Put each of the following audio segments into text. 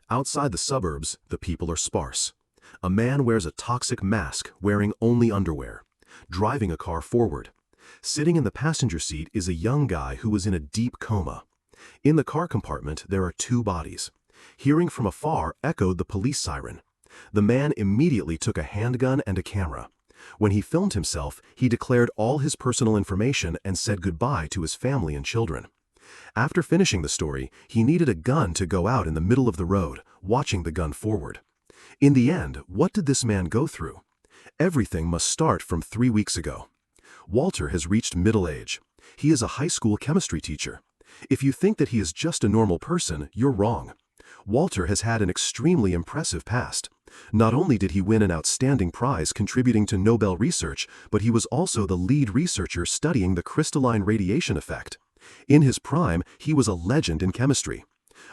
Outside the suburbs, the people are sparse. A man wears a toxic mask, wearing only underwear, driving a car forward. Sitting in the passenger seat is a young guy who is in a deep coma. In the car compartment, there are two bodies. Hearing from afar echoed the police siren. The man immediately took a handgun and a camera. When he filmed himself, he declared all his personal information and said goodbye to his family and children. After finishing the story, he needed a gun to go out in the middle of the road, watching the gun forward. In the end, what did this man go through? Everything must start from 3 weeks ago. Walter has reached middle age. He is a high school chemistry teacher. If you think that he is just a normal person, you're wrong. Walter has had an extremely impressive past. Not only did he win an outstanding prize contributing to Nobel research, but he was also the lead researcher studying the crystalline radiation effect. In his prime, he was a legend in chemistry.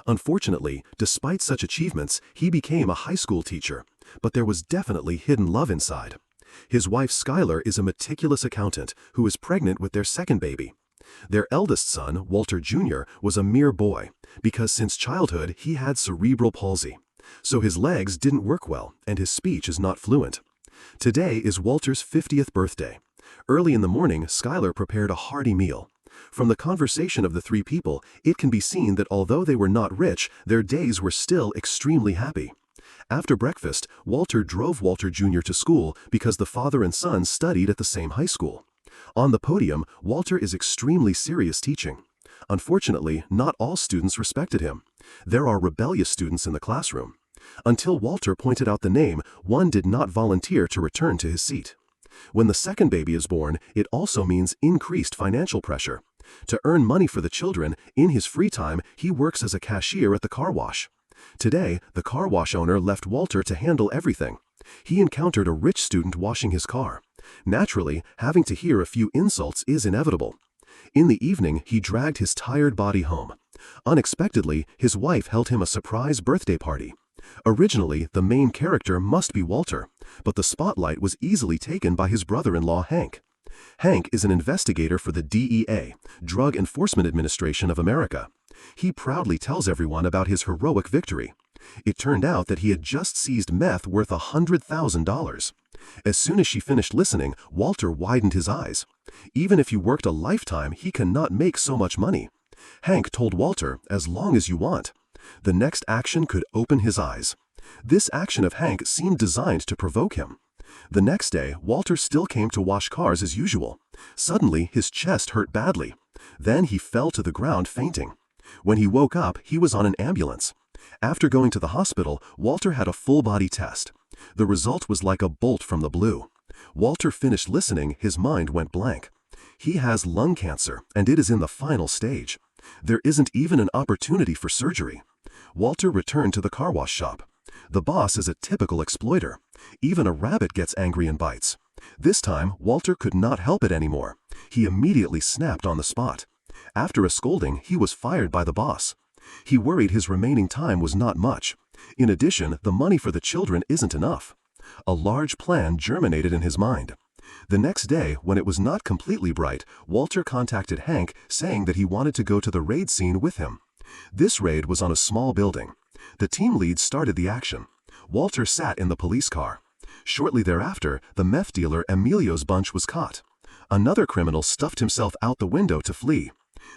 Unfortunately, despite such achievements, he became a high school teacher, but there was definitely hidden love inside. His wife Skylar is a meticulous accountant who is pregnant with their second baby. Their eldest son, Walter Jr., was a mere boy, because since childhood he had cerebral palsy. So his legs didn't work well, and his speech is not fluent. Today is Walter's 50th birthday. Early in the morning, Skylar prepared a hearty meal. From the conversation of the three people, it can be seen that although they were not rich, their days were still extremely happy. After breakfast, Walter drove Walter Jr. to school because the father and son studied at the same high school. On the podium, Walter is extremely serious teaching. Unfortunately, not all students respected him. There are rebellious students in the classroom. Until Walter pointed out the name, one did not volunteer to return to his seat. When the second baby is born, it also means increased financial pressure. To earn money for the children, in his free time, he works as a cashier at the car wash. Today, the car wash owner left Walter to handle everything. He encountered a rich student washing his car. Naturally, having to hear a few insults is inevitable. In the evening, he dragged his tired body home. Unexpectedly, his wife held him a surprise birthday party. Originally, the main character must be Walter, but the spotlight was easily taken by his brother-in-law Hank. Hank is an investigator for the DEA, Drug Enforcement Administration of America. He proudly tells everyone about his heroic victory. It turned out that he had just seized meth worth $100,000. As soon as she finished listening, Walter widened his eyes. Even if you worked a lifetime, he cannot make so much money. Hank told Walter, as long as you want. The next action could open his eyes. This action of Hank seemed designed to provoke him. The next day, Walter still came to wash cars as usual. Suddenly, his chest hurt badly. Then he fell to the ground fainting. When he woke up, he was on an ambulance. After going to the hospital, Walter had a full-body test. The result was like a bolt from the blue. Walter finished listening, his mind went blank. He has lung cancer, and it is in the final stage. There isn't even an opportunity for surgery. Walter returned to the car wash shop. The boss is a typical exploiter. Even a rabbit gets angry and bites. This time, Walter could not help it anymore. He immediately snapped on the spot. After a scolding, he was fired by the boss. He worried his remaining time was not much. In addition, the money for the children isn't enough. A large plan germinated in his mind. The next day, when it was not completely bright, Walter contacted Hank saying that he wanted to go to the raid scene with him. This raid was on a small building. The team lead started the action. Walter sat in the police car. Shortly thereafter, the meth dealer Emilio's bunch was caught. Another criminal stuffed himself out the window to flee.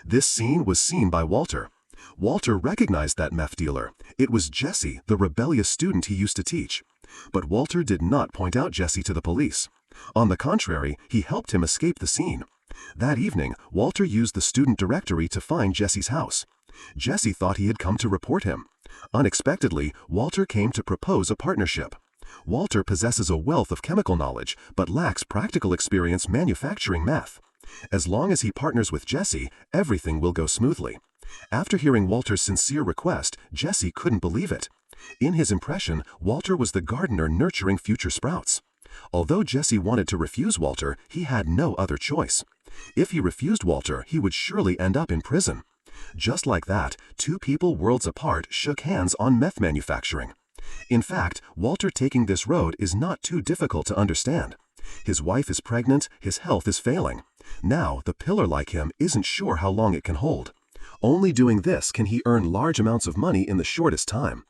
This scene was seen by Walter. Walter recognized that meth dealer. It was Jesse, the rebellious student he used to teach. But Walter did not point out Jesse to the police. On the contrary, he helped him escape the scene. That evening, Walter used the student directory to find Jesse's house. Jesse thought he had come to report him. Unexpectedly, Walter came to propose a partnership. Walter possesses a wealth of chemical knowledge, but lacks practical experience manufacturing meth. As long as he partners with Jesse, everything will go smoothly. After hearing Walter's sincere request, Jesse couldn't believe it. In his impression, Walter was the gardener nurturing future sprouts. Although Jesse wanted to refuse Walter, he had no other choice. If he refused Walter, he would surely end up in prison. Just like that, two people worlds apart shook hands on meth manufacturing. In fact, Walter taking this road is not too difficult to understand. His wife is pregnant, his health is failing. Now, the pillar like him isn't sure how long it can hold. Only doing this can he earn large amounts of money in the shortest time.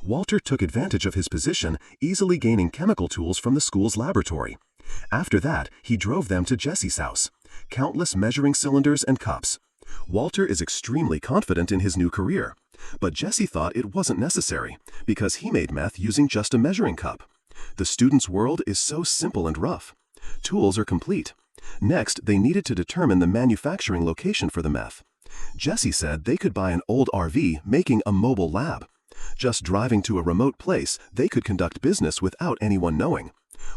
Walter took advantage of his position, easily gaining chemical tools from the school's laboratory. After that, he drove them to Jesse's house. Countless measuring cylinders and cups. Walter is extremely confident in his new career. But Jesse thought it wasn't necessary, because he made meth using just a measuring cup. The student's world is so simple and rough. Tools are complete. Next, they needed to determine the manufacturing location for the meth. Jesse said they could buy an old RV making a mobile lab. Just driving to a remote place, they could conduct business without anyone knowing.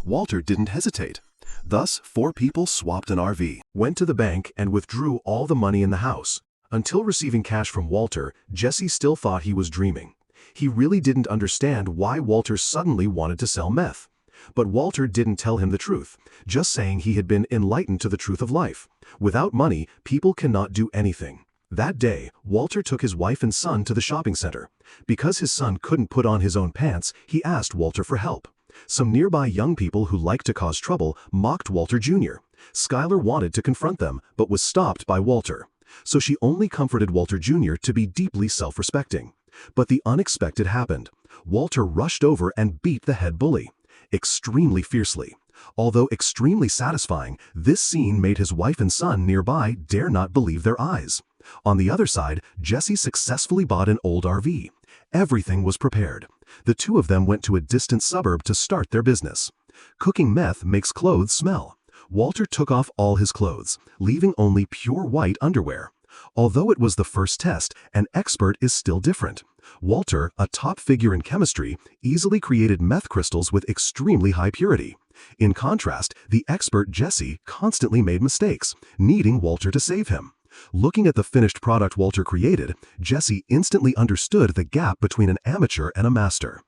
Walter didn't hesitate. Thus, 4 people swapped an RV, went to the bank, and withdrew all the money in the house. Until receiving cash from Walter, Jesse still thought he was dreaming. He really didn't understand why Walter suddenly wanted to sell meth. But Walter didn't tell him the truth, just saying he had been enlightened to the truth of life. Without money, people cannot do anything. That day, Walter took his wife and son to the shopping center. Because his son couldn't put on his own pants, he asked Walter for help. Some nearby young people who liked to cause trouble mocked Walter Jr. Skylar wanted to confront them, but was stopped by Walter. So she only comforted Walter Jr. to be deeply self-respecting. But the unexpected happened. Walter rushed over and beat the head bully. Extremely fiercely. Although extremely satisfying, this scene made his wife and son nearby dare not believe their eyes. On the other side, Jesse successfully bought an old RV. Everything was prepared. The two of them went to a distant suburb to start their business. Cooking meth makes clothes smell. Walter took off all his clothes, leaving only pure white underwear. Although it was the first test, an expert is still different. Walter, a top figure in chemistry, easily created meth crystals with extremely high purity. In contrast, the expert Jesse constantly made mistakes, needing Walter to save him. Looking at the finished product Walter created, Jesse instantly understood the gap between an amateur and a master.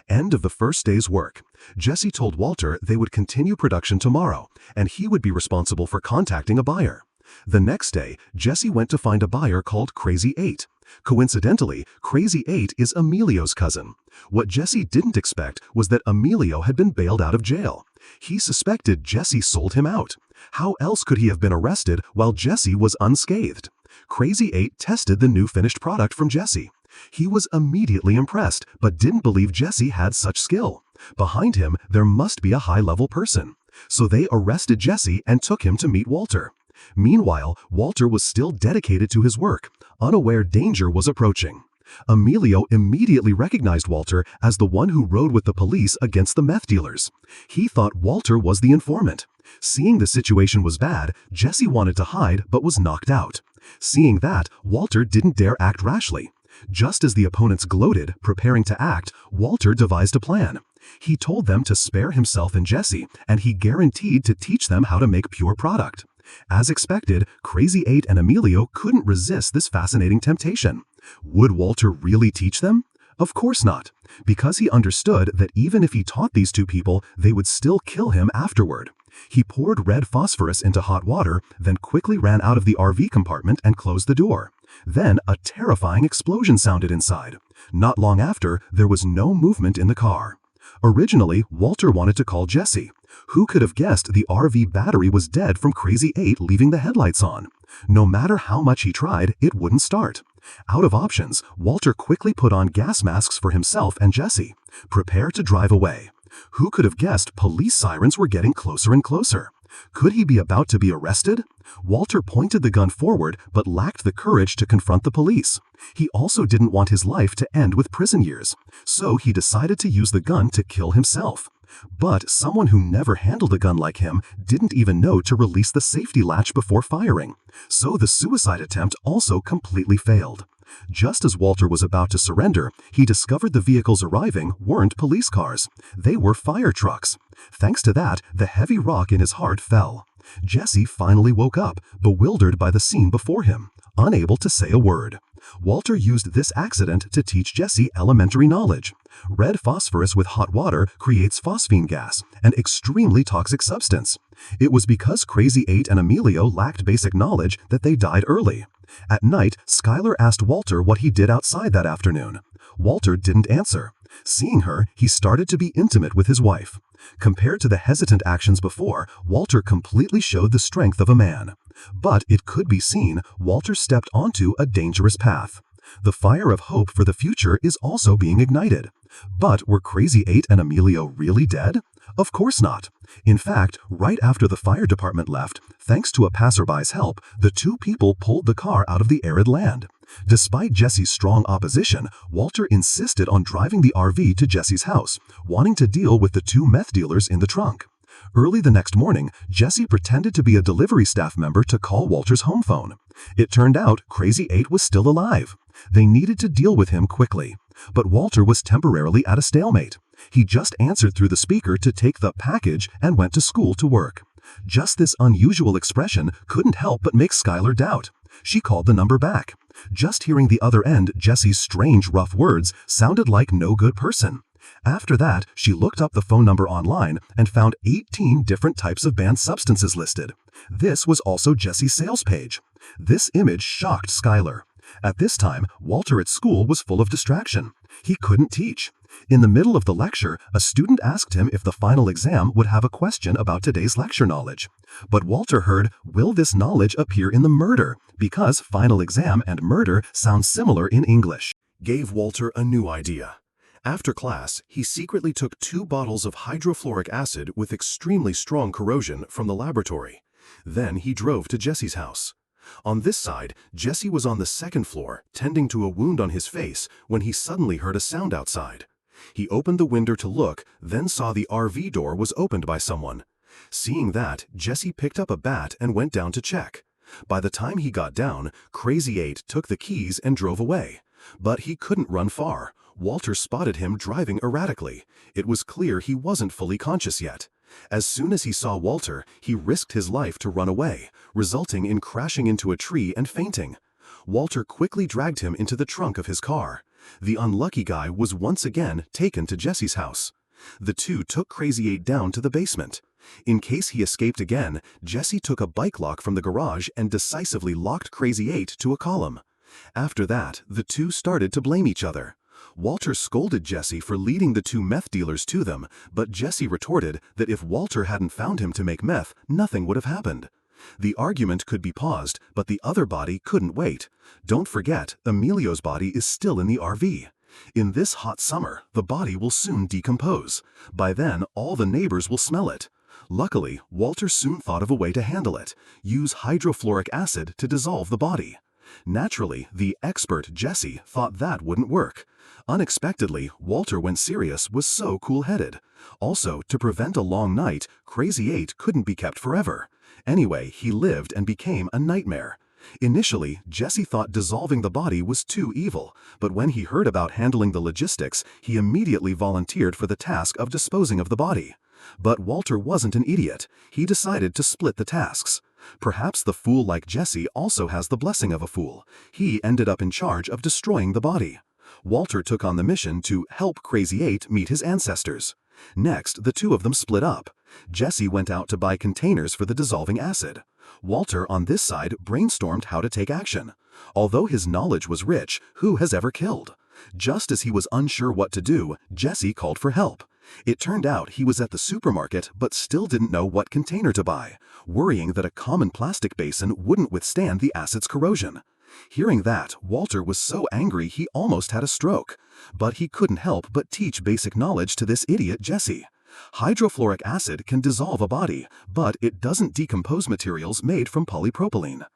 End of the first day's work. Jesse told Walter they would continue production tomorrow, and he would be responsible for contacting a buyer. The next day, Jesse went to find a buyer called Crazy 8. Coincidentally, Crazy 8 is Emilio's cousin. What Jesse didn't expect was that Emilio had been bailed out of jail. He suspected Jesse sold him out. How else could he have been arrested while Jesse was unscathed? Crazy 8 tested the new finished product from Jesse. He was immediately impressed, but didn't believe Jesse had such skill. Behind him, there must be a high-level person. So they arrested Jesse and took him to meet Walter. Meanwhile, Walter was still dedicated to his work, unaware danger was approaching. Emilio immediately recognized Walter as the one who rode with the police against the meth dealers. He thought Walter was the informant. Seeing the situation was bad, Jesse wanted to hide but was knocked out. Seeing that, Walter didn't dare act rashly. Just as the opponents gloated, preparing to act, Walter devised a plan. He told them to spare himself and Jesse, and he guaranteed to teach them how to make pure product. As expected, Crazy 8 and Emilio couldn't resist this fascinating temptation. Would Walter really teach them? Of course not, because he understood that even if he taught these two people, they would still kill him afterward. He poured red phosphorus into hot water, then quickly ran out of the RV compartment and closed the door. Then a terrifying explosion sounded inside. Not long after, there was no movement in the car. Originally, Walter wanted to call Jesse. Who could have guessed the RV battery was dead from Crazy 8 leaving the headlights on? No matter how much he tried, it wouldn't start. Out of options, Walter quickly put on gas masks for himself and Jesse. Prepare to drive away. Who could have guessed police sirens were getting closer and closer? Could he be about to be arrested? Walter pointed the gun forward but lacked the courage to confront the police. He also didn't want his life to end with prison years, so he decided to use the gun to kill himself. But someone who never handled a gun like him didn't even know to release the safety latch before firing, so the suicide attempt also completely failed. Just as Walter was about to surrender, he discovered the vehicles arriving weren't police cars. They were fire trucks. Thanks to that, the heavy rock in his heart fell. Jesse finally woke up, bewildered by the scene before him, unable to say a word. Walter used this accident to teach Jesse elementary knowledge. Red phosphorus with hot water creates phosphine gas, an extremely toxic substance. It was because Crazy 8 and Emilio lacked basic knowledge that they died early. At night, Skylar asked Walter what he did outside that afternoon. Walter didn't answer. Seeing her, he started to be intimate with his wife. Compared to the hesitant actions before, Walter completely showed the strength of a man. But it could be seen, Walter stepped onto a dangerous path. The fire of hope for the future is also being ignited. But were Crazy 8 and Emilio really dead? Of course not. In fact, right after the fire department left, thanks to a passerby's help, the two people pulled the car out of the arid land. Despite Jesse's strong opposition, Walter insisted on driving the RV to Jesse's house, wanting to deal with the two meth dealers in the trunk. Early the next morning, Jesse pretended to be a delivery staff member to call Walter's home phone. It turned out Crazy 8 was still alive. They needed to deal with him quickly. But Walter was temporarily at a stalemate. He just answered through the speaker to take the package and went to school to work. Just this unusual expression couldn't help but make Skylar doubt. She called the number back. Just hearing the other end, Jesse's strange, rough words sounded like no good person. After that, she looked up the phone number online and found 18 different types of banned substances listed. This was also Jesse's sales page. This image shocked Skylar. At this time, Walter at school was full of distraction. He couldn't teach. In the middle of the lecture, a student asked him if the final exam would have a question about today's lecture knowledge. But Walter heard, "Will this knowledge appear in the murder?" because final exam and murder sound similar in English. Gave Walter a new idea. After class, he secretly took 2 bottles of hydrofluoric acid with extremely strong corrosion from the laboratory. Then he drove to Jesse's house. On this side, Jesse was on the 2nd floor, tending to a wound on his face, when he suddenly heard a sound outside. He opened the window to look, then saw the RV door was opened by someone. Seeing that, Jesse picked up a bat and went down to check. By the time he got down, Crazy 8 took the keys and drove away. But he couldn't run far. Walter spotted him driving erratically. It was clear he wasn't fully conscious yet. As soon as he saw Walter, he risked his life to run away, resulting in crashing into a tree and fainting. Walter quickly dragged him into the trunk of his car. The unlucky guy was once again taken to Jesse's house. The two took Crazy 8 down to the basement. In case he escaped again, Jesse took a bike lock from the garage and decisively locked Crazy 8 to a column. After that, the two started to blame each other. Walter scolded Jesse for leading the 2 meth dealers to them, but Jesse retorted that if Walter hadn't found him to make meth, nothing would have happened. The argument could be paused, but the other body couldn't wait. Don't forget, Emilio's body is still in the RV. In this hot summer, the body will soon decompose. By then, all the neighbors will smell it. Luckily, Walter soon thought of a way to handle it. Use hydrofluoric acid to dissolve the body. Naturally, the expert Jesse thought that wouldn't work. Unexpectedly, Walter, when serious, was so cool-headed. Also, to prevent a long night, Crazy 8 couldn't be kept forever. Anyway, he lived and became a nightmare. Initially, Jesse thought dissolving the body was too evil, but when he heard about handling the logistics, he immediately volunteered for the task of disposing of the body. But Walter wasn't an idiot. He decided to split the tasks. Perhaps the fool like Jesse also has the blessing of a fool. He ended up in charge of destroying the body. Walter took on the mission to help Crazy 8 meet his ancestors. Next, the two of them split up. Jesse went out to buy containers for the dissolving acid. Walter, on this side, brainstormed how to take action. Although his knowledge was rich, who has ever killed? Just as he was unsure what to do, Jesse called for help. It turned out he was at the supermarket but still didn't know what container to buy, worrying that a common plastic basin wouldn't withstand the acid's corrosion. Hearing that, Walter was so angry he almost had a stroke. But he couldn't help but teach basic knowledge to this idiot Jesse. Hydrofluoric acid can dissolve a body, but it doesn't decompose materials made from polypropylene.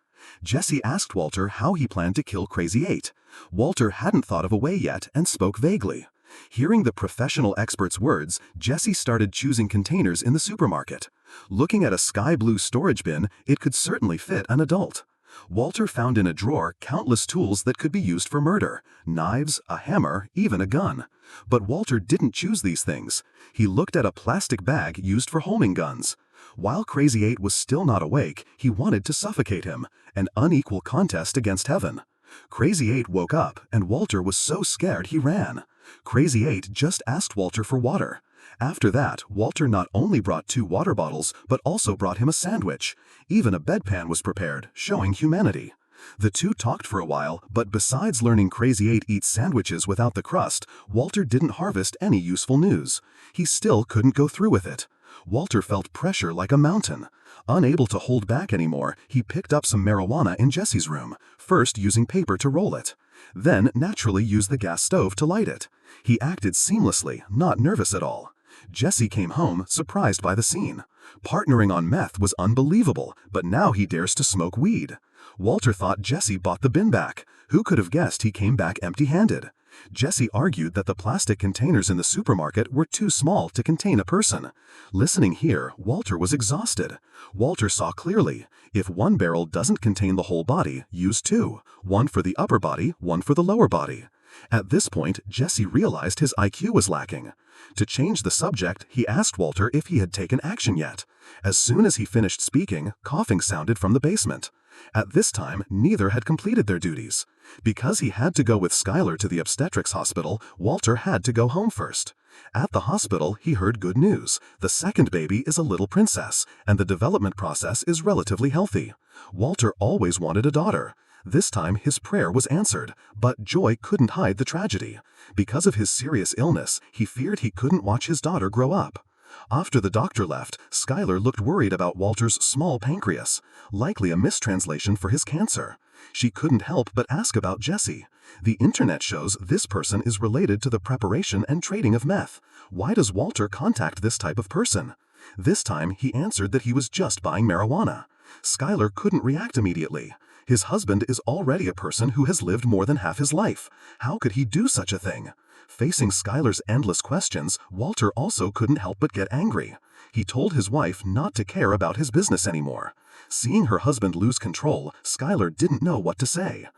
Jesse asked Walter how he planned to kill Crazy 8. Walter hadn't thought of a way yet and spoke vaguely. Hearing the professional expert's words, Jesse started choosing containers in the supermarket. Looking at a sky blue storage bin, it could certainly fit an adult. Walter found in a drawer countless tools that could be used for murder: knives, a hammer, even a gun. But Walter didn't choose these things. He looked at a plastic bag used for homing guns. While Crazy 8 was still not awake, he wanted to suffocate him, an unequal contest against heaven. Crazy 8 woke up, and Walter was so scared he ran. Crazy 8 just asked Walter for water. After that, Walter not only brought 2 water bottles, but also brought him a sandwich. Even a bedpan was prepared, showing humanity. The two talked for a while, but besides learning Crazy 8 eats sandwiches without the crust, Walter didn't harvest any useful news. He still couldn't go through with it. Walter felt pressure like a mountain. Unable to hold back anymore, he picked up some marijuana in Jesse's room, first using paper to roll it. then naturally used the gas stove to light it. He acted seamlessly, not nervous at all. Jesse came home, surprised by the scene. Partnering on meth was unbelievable, but now he dares to smoke weed. Walter thought Jesse bought the bin back. Who could have guessed he came back empty-handed? Jesse argued that the plastic containers in the supermarket were too small to contain a person. Listening here, Walter was exhausted. Walter saw clearly. If one barrel doesn't contain the whole body, use two. One for the upper body, one for the lower body. At this point, Jesse realized his IQ was lacking. To change the subject, he asked Walter if he had taken action yet. As soon as he finished speaking, coughing sounded from the basement. At this time, neither had completed their duties. Because he had to go with Skylar to the obstetrics hospital, Walter had to go home first. At the hospital, he heard good news. The second baby is a little princess, and the development process is relatively healthy. Walter always wanted a daughter. This time his prayer was answered, but joy couldn't hide the tragedy. Because of his serious illness, he feared he couldn't watch his daughter grow up. After the doctor left, Skylar looked worried about Walter's small pancreas, likely a mistranslation for his cancer. She couldn't help but ask about Jesse. The internet shows this person is related to the preparation and trading of meth. Why does Walter contact this type of person? This time he answered that he was just buying marijuana. Skylar couldn't react immediately. His husband is already a person who has lived more than half his life. How could he do such a thing? Facing Skylar's endless questions, Walter also couldn't help but get angry. He told his wife not to care about his business anymore. Seeing her husband lose control, Skylar didn't know what to say.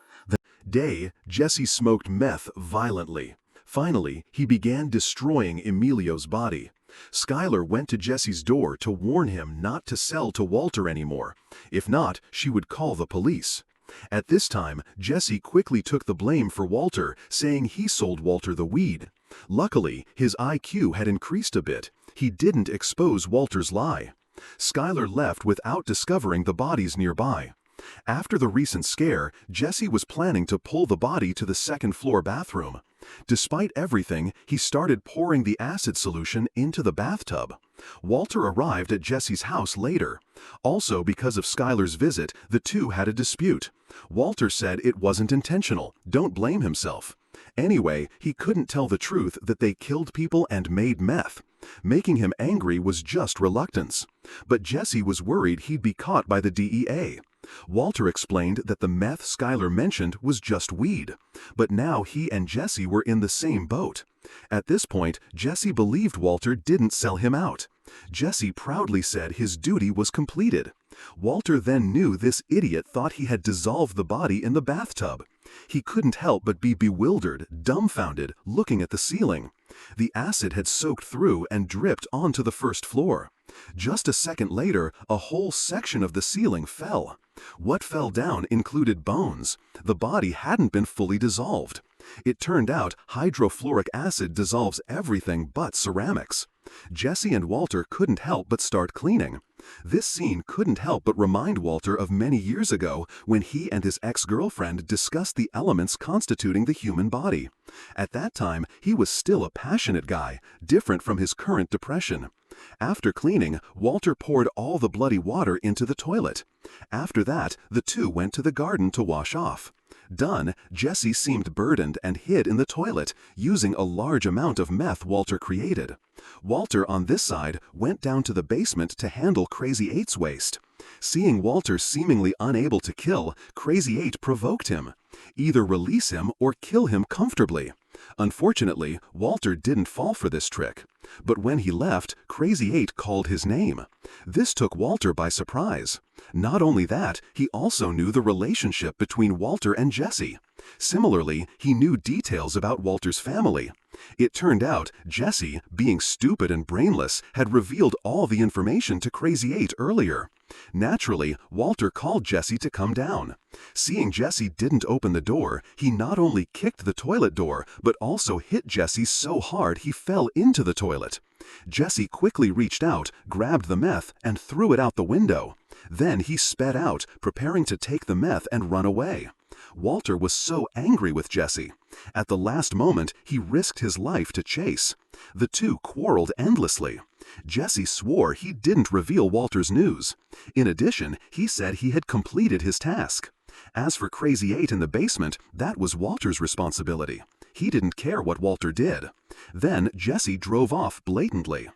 Day, Jesse smoked meth violently. Finally, he began destroying Emilio's body. Skylar went to Jesse's door to warn him not to sell to Walter anymore. If not, she would call the police. At this time, Jesse quickly took the blame for Walter, saying he sold Walter the weed. Luckily, his IQ had increased a bit. He didn't expose Walter's lie. Skylar left without discovering the bodies nearby. After the recent scare, Jesse was planning to pull the body to the second-floor bathroom. Despite everything, he started pouring the acid solution into the bathtub. Walter arrived at Jesse's house later. Also, because of Skylar's visit, the two had a dispute. Walter said it wasn't intentional, don't blame himself. Anyway, he couldn't tell the truth that they killed people and made meth. Making him angry was just reluctance. But Jesse was worried he'd be caught by the DEA. Walter explained that the meth Skylar mentioned was just weed. But now he and Jesse were in the same boat. At this point, Jesse believed Walter didn't sell him out. Jesse proudly said his duty was completed. Walter then knew this idiot thought he had dissolved the body in the bathtub. He couldn't help but be bewildered, dumbfounded, looking at the ceiling. The acid had soaked through and dripped onto the first floor. Just a second later, a whole section of the ceiling fell. What fell down included bones. The body hadn't been fully dissolved. It turned out hydrofluoric acid dissolves everything but ceramics. Jesse and Walter couldn't help but start cleaning. This scene couldn't help but remind Walter of many years ago when he and his ex-girlfriend discussed the elements constituting the human body. At that time, he was still a passionate guy, different from his current depression. After cleaning, Walter poured all the bloody water into the toilet. After that, the two went to the garden to wash off. Done, Jesse seemed burdened and hid in the toilet, using a large amount of meth Walter created. Walter, on this side, went down to the basement to handle Crazy 8's waste. Seeing Walter seemingly unable to kill, Crazy 8 provoked him. Either release him or kill him comfortably. Unfortunately, Walter didn't fall for this trick. But when he left, Crazy 8 called his name. This took Walter by surprise. Not only that, he also knew the relationship between Walter and Jesse. Similarly, he knew details about Walter's family. It turned out Jesse, being stupid and brainless, had revealed all the information to Crazy 8 earlier. Naturally, Walter called Jesse to come down. Seeing Jesse didn't open the door, he not only kicked the toilet door, but also hit Jesse so hard he fell into the toilet. Jesse quickly reached out, grabbed the meth, and threw it out the window. Then he sped out, preparing to take the meth and run away. Walter was so angry with Jesse. At the last moment, he risked his life to chase. The two quarreled endlessly. Jesse swore he didn't reveal Walter's news. In addition, he said he had completed his task. As for Crazy 8 in the basement, that was Walter's responsibility. He didn't care what Walter did. Then Jesse drove off blatantly.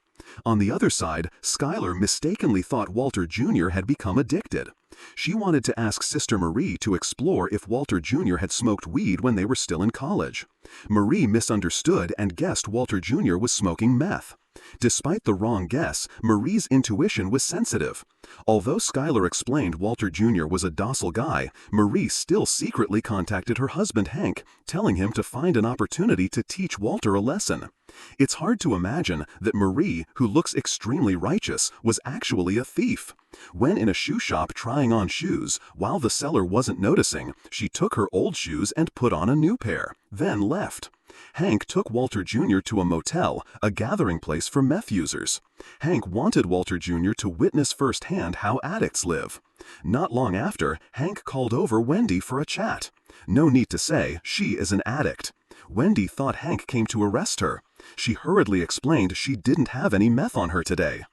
On the other side, Skylar mistakenly thought Walter Jr. had become addicted. She wanted to ask Sister Marie to explore if Walter Jr. had smoked weed when they were still in college. Marie misunderstood and guessed Walter Jr. was smoking meth. Despite the wrong guess, Marie's intuition was sensitive. Although Skylar explained Walter Jr. was a docile guy, Marie still secretly contacted her husband Hank, telling him to find an opportunity to teach Walter a lesson. It's hard to imagine that Marie, who looks extremely righteous, was actually a thief. When in a shoe shop trying on shoes, while the seller wasn't noticing, she took her old shoes and put on a new pair, then left. Hank took Walter Jr. to a motel, a gathering place for meth users. Hank wanted Walter Jr. to witness firsthand how addicts live. Not long after, Hank called over Wendy for a chat. No need to say, she is an addict. Wendy thought Hank came to arrest her. She hurriedly explained she didn't have any meth on her today.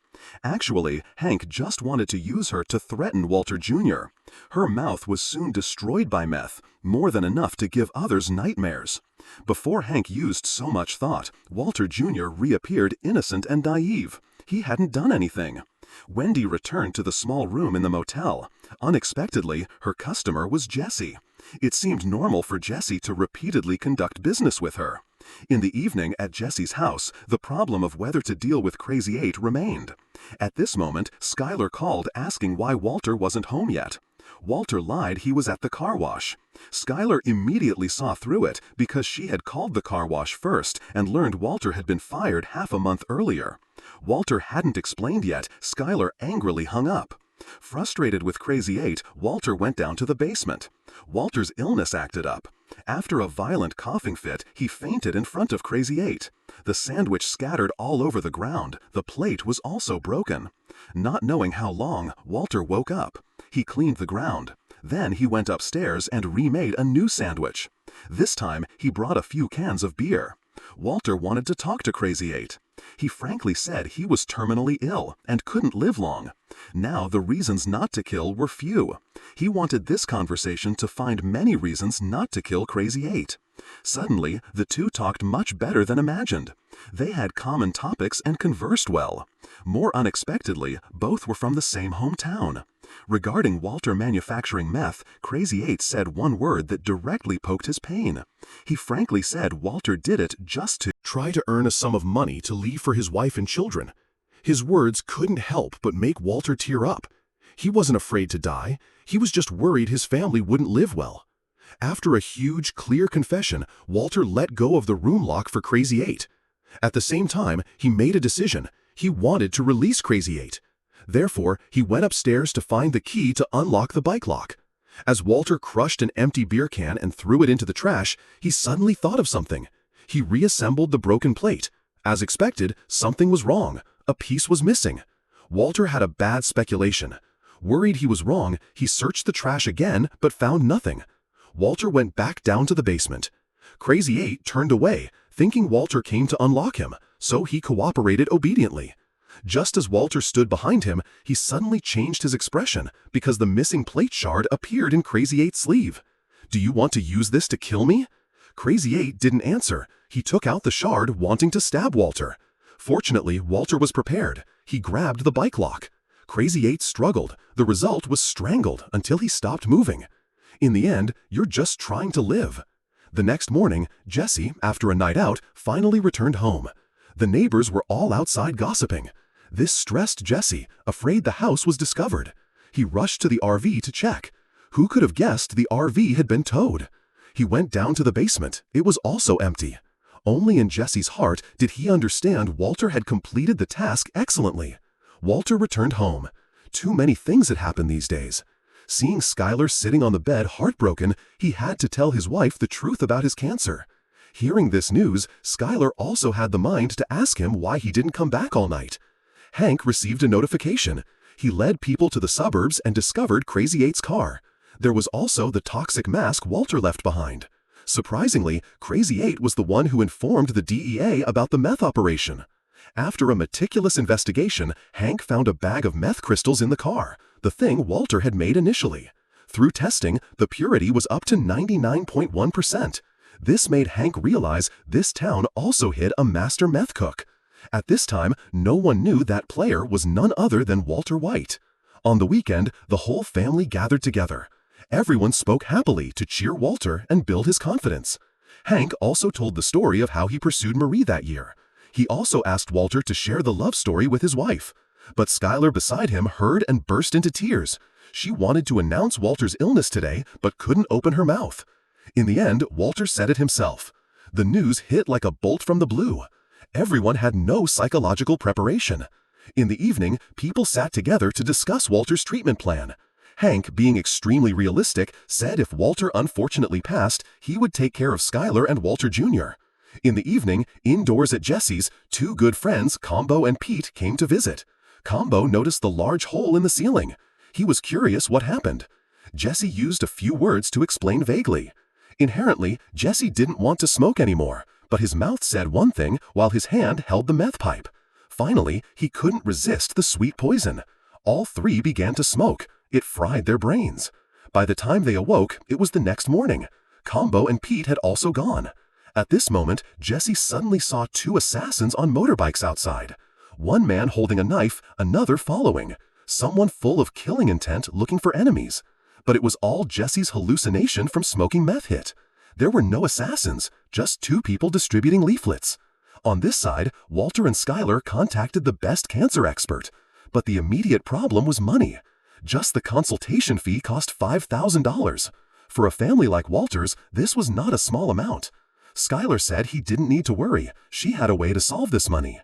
Actually, Hank just wanted to use her to threaten Walter Jr. Her mouth was soon destroyed by meth, more than enough to give others nightmares. Before Hank used so much thought, Walter Jr. reappeared innocent and naive. He hadn't done anything. Wendy returned to the small room in the motel. Unexpectedly, her customer was Jesse. It seemed normal for Jesse to repeatedly conduct business with her. In the evening at Jesse's house, the problem of whether to deal with Crazy 8 remained. At this moment, Skylar called asking why Walter wasn't home yet. Walter lied he was at the car wash. Skylar immediately saw through it because she had called the car wash first and learned Walter had been fired half a month earlier. Walter hadn't explained yet. Skylar angrily hung up. Frustrated with Crazy 8, Walter went down to the basement. Walter's illness acted up. After a violent coughing fit, he fainted in front of Crazy 8. The sandwich scattered all over the ground. The plate was also broken. Not knowing how long, Walter woke up. He cleaned the ground. Then he went upstairs and remade a new sandwich. This time, he brought a few cans of beer. Walter wanted to talk to Crazy 8. He frankly said he was terminally ill and couldn't live long. Now the reasons not to kill were few. He wanted this conversation to find many reasons not to kill Crazy 8. Suddenly, the two talked much better than imagined. They had common topics and conversed well. More unexpectedly, both were from the same hometown. Regarding Walter manufacturing meth, Crazy 8 said one word that directly poked his pain. He frankly said Walter did it just to try to earn a sum of money to leave for his wife and children. His words couldn't help but make Walter tear up. He wasn't afraid to die. He was just worried his family wouldn't live well. After a huge, clear confession, Walter let go of the room lock for Crazy 8. At the same time, he made a decision. He wanted to release Crazy 8. Therefore, he went upstairs to find the key to unlock the bike lock. As Walter crushed an empty beer can and threw it into the trash, he suddenly thought of something. He reassembled the broken plate. As expected, something was wrong. A piece was missing. Walter had a bad speculation. Worried he was wrong, he searched the trash again but found nothing. Walter went back down to the basement. Crazy 8 turned away, thinking Walter came to unlock him, so he cooperated obediently. Just as Walter stood behind him, he suddenly changed his expression because the missing plate shard appeared in Crazy 8's sleeve. "Do you want to use this to kill me?" Crazy 8 didn't answer. He took out the shard, wanting to stab Walter. Fortunately, Walter was prepared. He grabbed the bike lock. Crazy 8 struggled. The result was strangled until he stopped moving. In the end, you're just trying to live. The next morning, Jesse, after a night out, finally returned home. The neighbors were all outside gossiping. This stressed Jesse, afraid the house was discovered. He rushed to the RV to check. Who could have guessed the RV had been towed? He went down to the basement. It was also empty. Only in Jesse's heart did he understand Walter had completed the task excellently. Walter returned home. Too many things had happened these days. Seeing Skylar sitting on the bed heartbroken, he had to tell his wife the truth about his cancer. Hearing this news, Skylar also had the mind to ask him why he didn't come back all night. Hank received a notification. He led people to the suburbs and discovered Crazy 8's car. There was also the toxic mask Walter left behind. Surprisingly, Crazy 8 was the one who informed the DEA about the meth operation. After a meticulous investigation, Hank found a bag of meth crystals in the car, the thing Walter had made initially. Through testing, the purity was up to 99.1%. This made Hank realize this town also hid a master meth cook. At this time, no one knew that player was none other than Walter White. On the weekend, the whole family gathered together. Everyone spoke happily to cheer Walter and build his confidence. Hank also told the story of how he pursued Marie that year. He also asked Walter to share the love story with his wife. But Skylar beside him heard and burst into tears. She wanted to announce Walter's illness today, but couldn't open her mouth. In the end, Walter said it himself. The news hit like a bolt from the blue. Everyone had no psychological preparation. In the evening, people sat together to discuss Walter's treatment plan. Hank, being extremely realistic, said if Walter unfortunately passed, he would take care of Skylar and Walter Jr. In the evening, indoors at Jesse's, two good friends, Combo and Pete, came to visit. Combo noticed the large hole in the ceiling. He was curious what happened. Jesse used a few words to explain vaguely. Inherently, Jesse didn't want to smoke anymore, but his mouth said one thing while his hand held the meth pipe. Finally, he couldn't resist the sweet poison. All three began to smoke. It fried their brains. By the time they awoke, it was the next morning. Combo and Pete had also gone. At this moment, Jesse suddenly saw two assassins on motorbikes outside. One man holding a knife, another following. Someone full of killing intent looking for enemies. But it was all Jesse's hallucination from smoking meth hit. There were no assassins, just two people distributing leaflets. On this side, Walter and Skylar contacted the best cancer expert. But the immediate problem was money. Just the consultation fee cost $5,000. For a family like Walter's, this was not a small amount. Skylar said he didn't need to worry. She had a way to solve this money.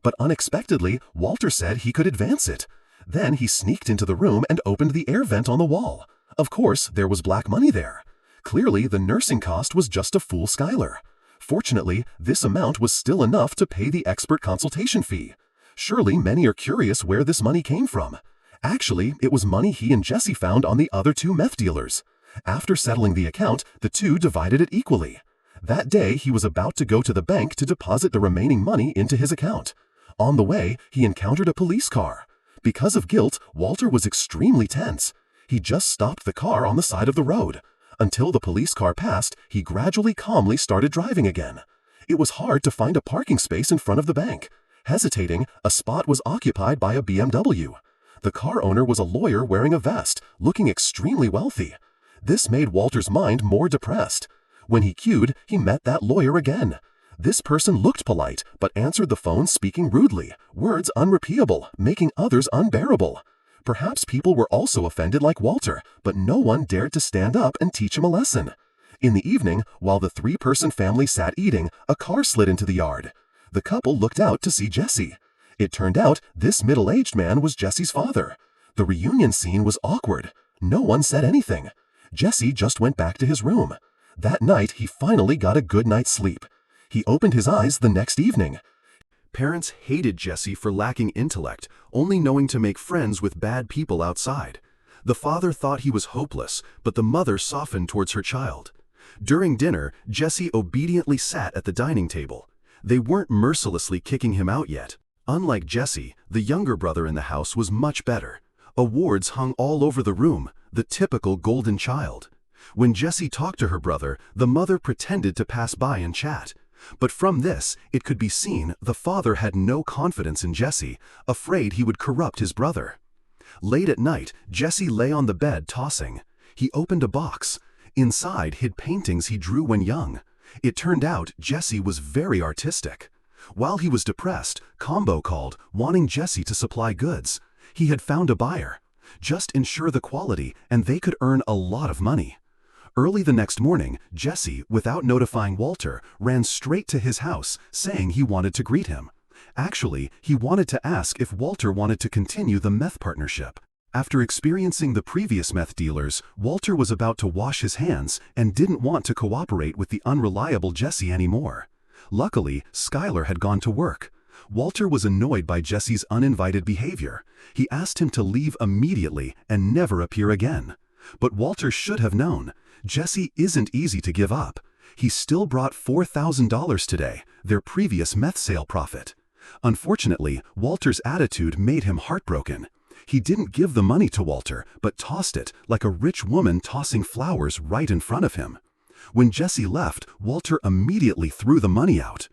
But unexpectedly, Walter said he could advance it. Then he sneaked into the room and opened the air vent on the wall. Of course, there was black money there. Clearly, the nursing cost was just to fool Skylar. Fortunately, this amount was still enough to pay the expert consultation fee. Surely many are curious where this money came from. Actually, it was money he and Jesse found on the other two meth dealers. After settling the account, the two divided it equally. That day, he was about to go to the bank to deposit the remaining money into his account. On the way, he encountered a police car. Because of guilt, Walter was extremely tense. He just stopped the car on the side of the road. Until the police car passed, he gradually calmly started driving again. It was hard to find a parking space in front of the bank. Hesitating, a spot was occupied by a BMW. The car owner was a lawyer wearing a vest, looking extremely wealthy. This made Walter's mind more depressed. When he queued, he met that lawyer again. This person looked polite, but answered the phone speaking rudely, words unrepeatable, making others unbearable. Perhaps people were also offended like Walter, but no one dared to stand up and teach him a lesson. In the evening, while the three-person family sat eating, a car slid into the yard. The couple looked out to see Jesse. It turned out this middle-aged man was Jesse's father. The reunion scene was awkward. No one said anything. Jesse just went back to his room. That night, he finally got a good night's sleep. He opened his eyes the next evening. Parents hated Jesse for lacking intellect, only knowing to make friends with bad people outside. The father thought he was hopeless, but the mother softened towards her child. During dinner, Jesse obediently sat at the dining table. They weren't mercilessly kicking him out yet. Unlike Jesse, the younger brother in the house was much better. Awards hung all over the room, the typical golden child. When Jesse talked to her brother, the mother pretended to pass by and chat. But from this, it could be seen the father had no confidence in Jesse, afraid he would corrupt his brother. Late at night, Jesse lay on the bed tossing. He opened a box. Inside hid paintings he drew when young. It turned out Jesse was very artistic. While he was depressed, Combo called, wanting Jesse to supply goods. He had found a buyer. Just ensure the quality, and they could earn a lot of money. Early the next morning, Jesse, without notifying Walter, ran straight to his house, saying he wanted to greet him. Actually, he wanted to ask if Walter wanted to continue the meth partnership. After experiencing the previous meth dealers, Walter was about to wash his hands and didn't want to cooperate with the unreliable Jesse anymore. Luckily, Skylar had gone to work. Walter was annoyed by Jesse's uninvited behavior. He asked him to leave immediately and never appear again. But Walter should have known. Jesse isn't easy to give up. He still brought $4,000 today, their previous meth sale profit. Unfortunately, Walter's attitude made him heartbroken. He didn't give the money to Walter, but tossed it like a rich woman tossing flowers right in front of him. When Jesse left, Walter immediately threw the money out.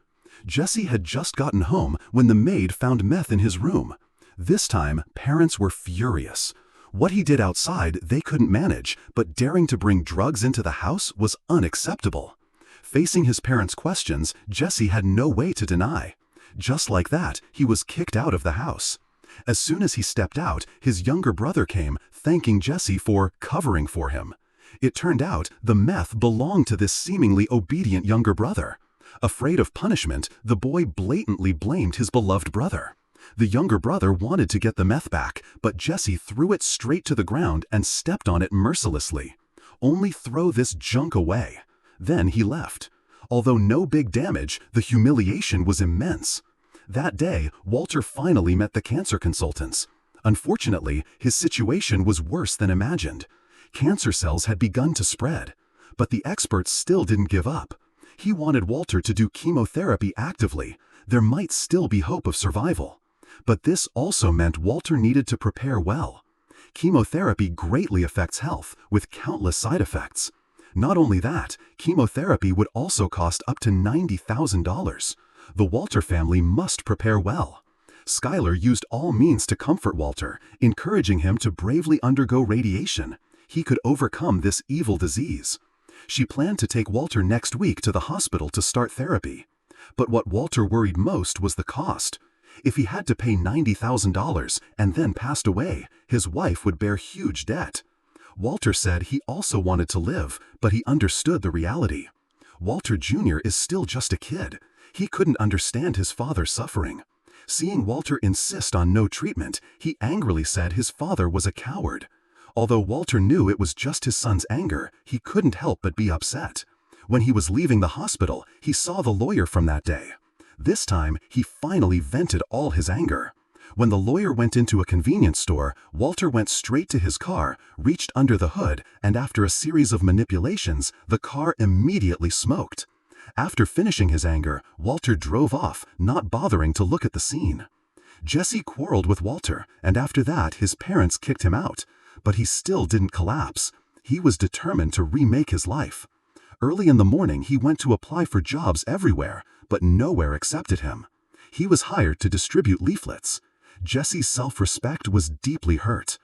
Jesse had just gotten home when the maid found meth in his room. This time, parents were furious. What he did outside they couldn't manage, but daring to bring drugs into the house was unacceptable. Facing his parents' questions, Jesse had no way to deny. Just like that, he was kicked out of the house. As soon as he stepped out, his younger brother came, thanking Jesse for covering for him. It turned out the meth belonged to this seemingly obedient younger brother. Afraid of punishment, the boy blatantly blamed his beloved brother. The younger brother wanted to get the meth back, but Jesse threw it straight to the ground and stepped on it mercilessly. "Only throw this junk away." Then he left. Although no big damage, the humiliation was immense. That day, Walter finally met the cancer consultants. Unfortunately, his situation was worse than imagined. Cancer cells had begun to spread. But the experts still didn't give up. He wanted Walter to do chemotherapy actively. There might still be hope of survival. But this also meant Walter needed to prepare well. Chemotherapy greatly affects health, with countless side effects. Not only that, chemotherapy would also cost up to $90,000. The Walter family must prepare well. Skylar used all means to comfort Walter, encouraging him to bravely undergo radiation. He could overcome this evil disease. She planned to take Walter next week to the hospital to start therapy. But what Walter worried most was the cost. If he had to pay $90,000 and then passed away, his wife would bear huge debt. Walter said he also wanted to live, but he understood the reality. Walter Jr. is still just a kid. He couldn't understand his father's suffering. Seeing Walter insist on no treatment, he angrily said his father was a coward. Although Walter knew it was just his son's anger, he couldn't help but be upset. When he was leaving the hospital, he saw the lawyer from that day. This time, he finally vented all his anger. When the lawyer went into a convenience store, Walter went straight to his car, reached under the hood, and after a series of manipulations, the car immediately smoked. After finishing his anger, Walter drove off, not bothering to look at the scene. Jesse quarreled with Walter, and after that, his parents kicked him out. But he still didn't collapse. He was determined to remake his life. Early in the morning, he went to apply for jobs everywhere, but nowhere accepted him. He was hired to distribute leaflets. Jesse's self-respect was deeply hurt.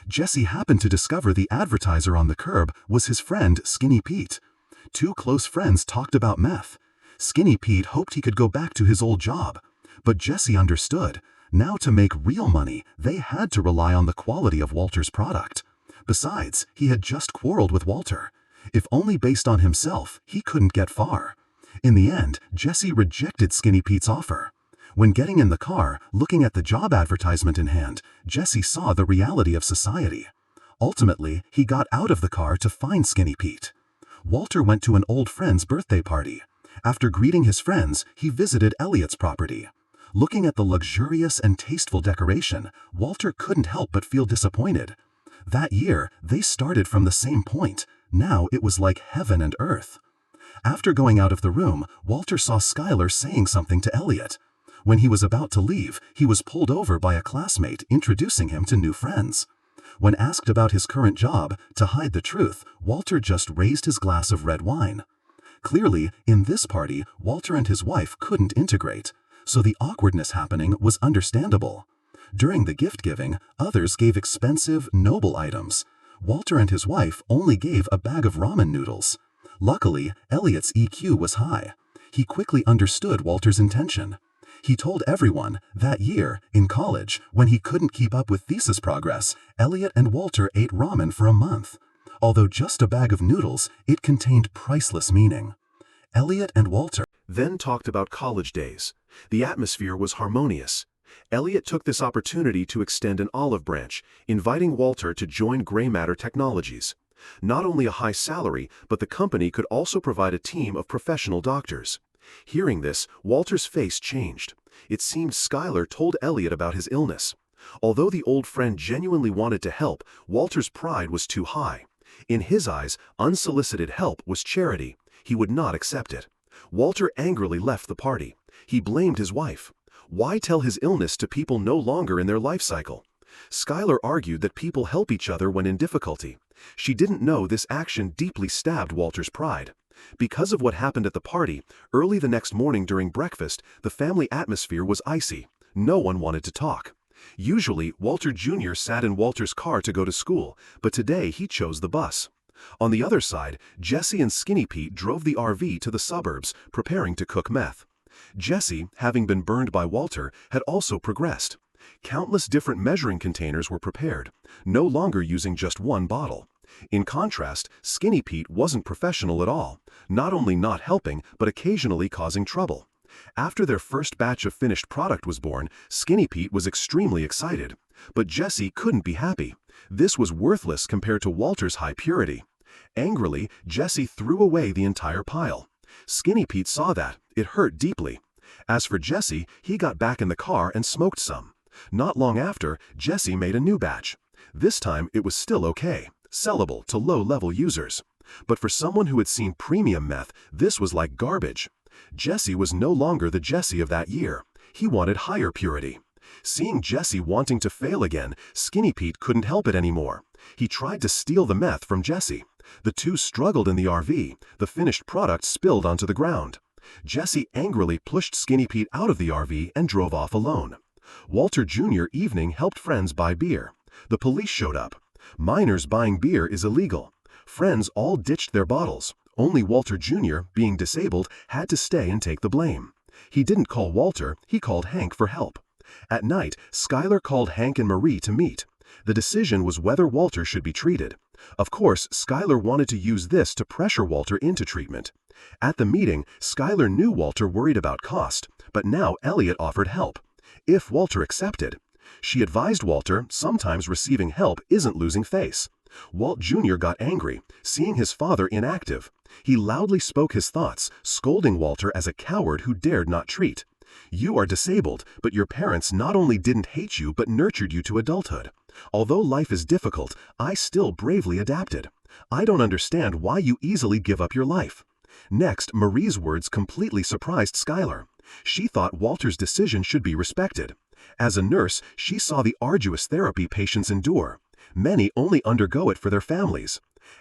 Jesse happened to discover the advertiser on the curb was his friend Skinny Pete. Two close friends talked about meth. Skinny Pete hoped he could go back to his old job. But Jesse understood. Now to make real money, they had to rely on the quality of Walter's product. Besides, he had just quarreled with Walter. If only based on himself, he couldn't get far. In the end, Jesse rejected Skinny Pete's offer. When getting in the car, looking at the job advertisement in hand, Jesse saw the reality of society. Ultimately, he got out of the car to find Skinny Pete. Walter went to an old friend's birthday party. After greeting his friends, he visited Elliot's property. Looking at the luxurious and tasteful decoration, Walter couldn't help but feel disappointed. That year, they started from the same point. Now it was like heaven and earth. After going out of the room, Walter saw Skylar saying something to Elliot. When he was about to leave, he was pulled over by a classmate introducing him to new friends. When asked about his current job, to hide the truth, Walter just raised his glass of red wine. Clearly, in this party, Walter and his wife couldn't integrate, so the awkwardness happening was understandable. During the gift-giving, others gave expensive, noble items. Walter and his wife only gave a bag of ramen noodles. Luckily, Elliot's EQ was high. He quickly understood Walter's intention. He told everyone that year, in college, when he couldn't keep up with thesis progress, Elliot and Walter ate ramen for a month. Although just a bag of noodles, it contained priceless meaning. Elliot and Walter then talked about college days. The atmosphere was harmonious. Elliot took this opportunity to extend an olive branch, inviting Walter to join Gray Matter Technologies. Not only a high salary, but the company could also provide a team of professional doctors. Hearing this, Walter's face changed. It seemed Skylar told Elliot about his illness. Although the old friend genuinely wanted to help, Walter's pride was too high. In his eyes, unsolicited help was charity. He would not accept it. Walter angrily left the party. He blamed his wife. Why tell his illness to people no longer in their life cycle? Skylar argued that people help each other when in difficulty. She didn't know this action deeply stabbed Walter's pride. Because of what happened at the party, early the next morning during breakfast, the family atmosphere was icy. No one wanted to talk. Usually, Walter Jr. sat in Walter's car to go to school, but today he chose the bus. On the other side, Jesse and Skinny Pete drove the RV to the suburbs, preparing to cook meth. Jesse, having been burned by Walter, had also progressed. Countless different measuring containers were prepared, no longer using just one bottle. In contrast, Skinny Pete wasn't professional at all, not only not helping, but occasionally causing trouble. After their first batch of finished product was born, Skinny Pete was extremely excited. But Jesse couldn't be happy. This was worthless compared to Walter's high purity. Angrily, Jesse threw away the entire pile. Skinny Pete saw that. It hurt deeply. As for Jesse, he got back in the car and smoked some. Not long after, Jesse made a new batch. This time it was still okay, sellable to low-level users. But for someone who had seen premium meth, this was like garbage. Jesse was no longer the Jesse of that year. He wanted higher purity. Seeing Jesse wanting to fail again, Skinny Pete couldn't help it anymore. He tried to steal the meth from Jesse. The two struggled in the RV. The finished product spilled onto the ground. Jesse angrily pushed Skinny Pete out of the RV and drove off alone. Walter Jr. evening helped friends buy beer. The police showed up. Minors buying beer is illegal. Friends all ditched their bottles. Only Walter Jr., being disabled, had to stay and take the blame. He didn't call Walter, he called Hank for help. At night, Skylar called Hank and Marie to meet. The decision was whether Walter should be treated. Of course, Skylar wanted to use this to pressure Walter into treatment. At the meeting, Skylar knew Walter worried about cost, but now Elliot offered help. If Walter accepted. She advised Walter sometimes receiving help isn't losing face. Walt Jr. got angry, seeing his father inactive. He loudly spoke his thoughts, scolding Walter as a coward who dared not treat. You are disabled, but your parents not only didn't hate you but nurtured you to adulthood. Although life is difficult, I still bravely adapted. I don't understand why you easily give up your life. Next, Marie's words completely surprised Skylar. She thought Walter's decision should be respected. As a nurse, she saw the arduous therapy patients endure. Many only undergo it for their families.